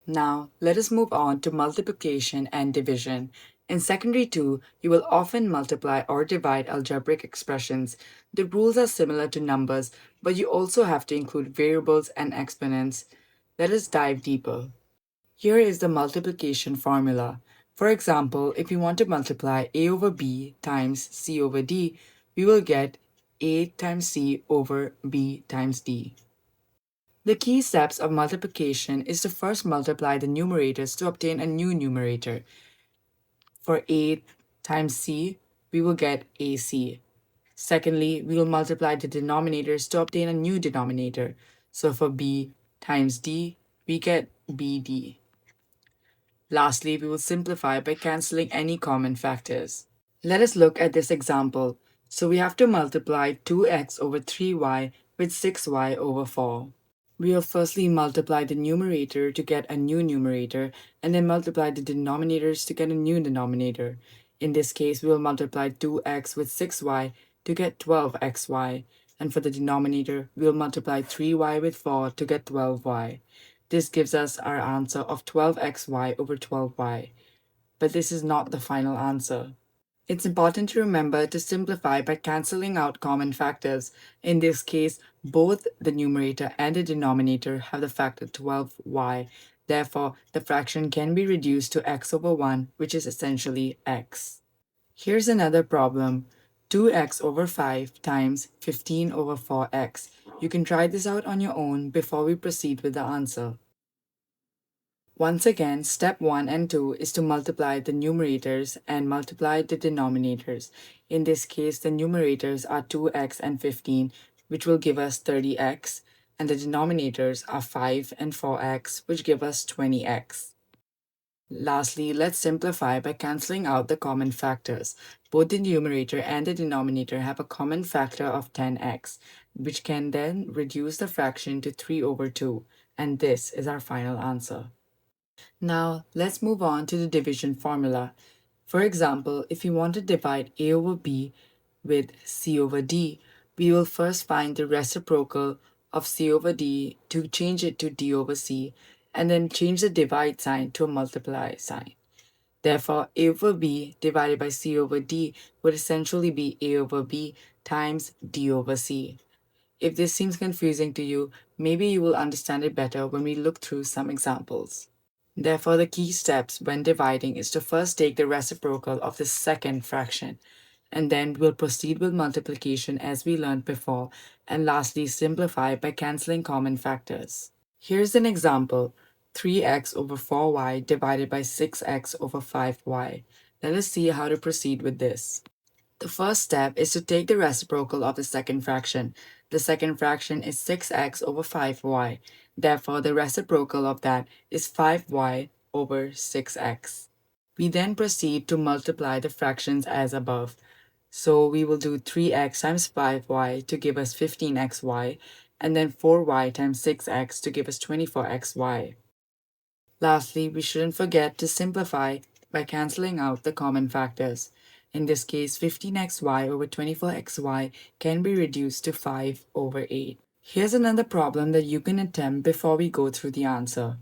Now, let us move on to multiplication and division. In Secondary 2, you will often multiply or divide algebraic expressions. The rules are similar to numbers, but you also have to include variables and exponents. Let us dive deeper. Here is the multiplication formula. For example, if we want to multiply a over b times c over d, we will get a times c over b times d. The key steps of multiplication is to first multiply the numerators to obtain a new numerator. For a times c, we will get ac. Secondly, we will multiply the denominators to obtain a new denominator. So for b times d, we get bd. Lastly, we will simplify by cancelling any common factors. Let us look at this example. So we have to multiply 2x over 3y with 6y over 4. We will firstly multiply the numerator to get a new numerator, and then multiply the denominators to get a new denominator. In this case, we will multiply 2x with 6y to get 12xy, and for the denominator, we will multiply 3y with 4 to get 12y. This gives us our answer of 12xy over 12y. But this is not the final answer. It's important to remember to simplify by cancelling out common factors. In this case, both the numerator and the denominator have the factor 12y. Therefore, the fraction can be reduced to x over 1, which is essentially x. Here's another problem. 2x over 5 times 15 over 4x. You can try this out on your own before we proceed with the answer. Once again, step 1 and 2 is to multiply the numerators and multiply the denominators. In this case, the numerators are 2x and 15, which will give us 30x, and the denominators are 5 and 4x, which give us 20x. Lastly, let's simplify by cancelling out the common factors. Both the numerator and the denominator have a common factor of 10x, which can then reduce the fraction to 3 over 2, and this is our final answer. Now, let's move on to the division formula. For example, if we want to divide a over b with c over d, we will first find the reciprocal of c over d to change it to d over c, and then change the divide sign to a multiply sign. Therefore, a over b divided by c over d would essentially be a over b times d over c. If this seems confusing to you, maybe you will understand it better when we look through some examples. Therefore, the key steps when dividing is to first take the reciprocal of the second fraction, and then we'll proceed with multiplication as we learned before, and lastly simplify by cancelling common factors. Here's an example: 3x over 4y divided by 6x over 5y. Let us see how to proceed with this. The first step is to take the reciprocal of the second fraction. The second fraction is 6x over 5y. Therefore, the reciprocal of that is 5y over 6x. We then proceed to multiply the fractions as above. So we will do 3x times 5y to give us 15xy, and then 4y times 6x to give us 24xy. Lastly, we shouldn't forget to simplify by cancelling out the common factors. In this case, 15xy over 24xy can be reduced to 5 over 8. Here's another problem that you can attempt before we go through the answer.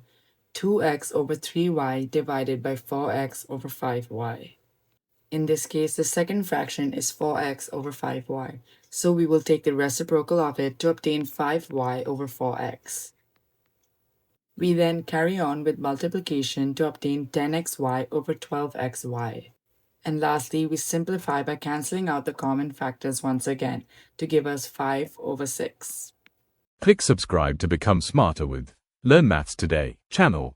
2x over 3y divided by 4x over 5y. In this case, the second fraction is 4x over 5y, so we will take the reciprocal of it to obtain 5y over 4x. We then carry on with multiplication to obtain 10xy over 12xy. And lastly, we simplify by cancelling out the common factors once again to give us 5 over 6. Click subscribe to become smarter with Learn Maths Today channel.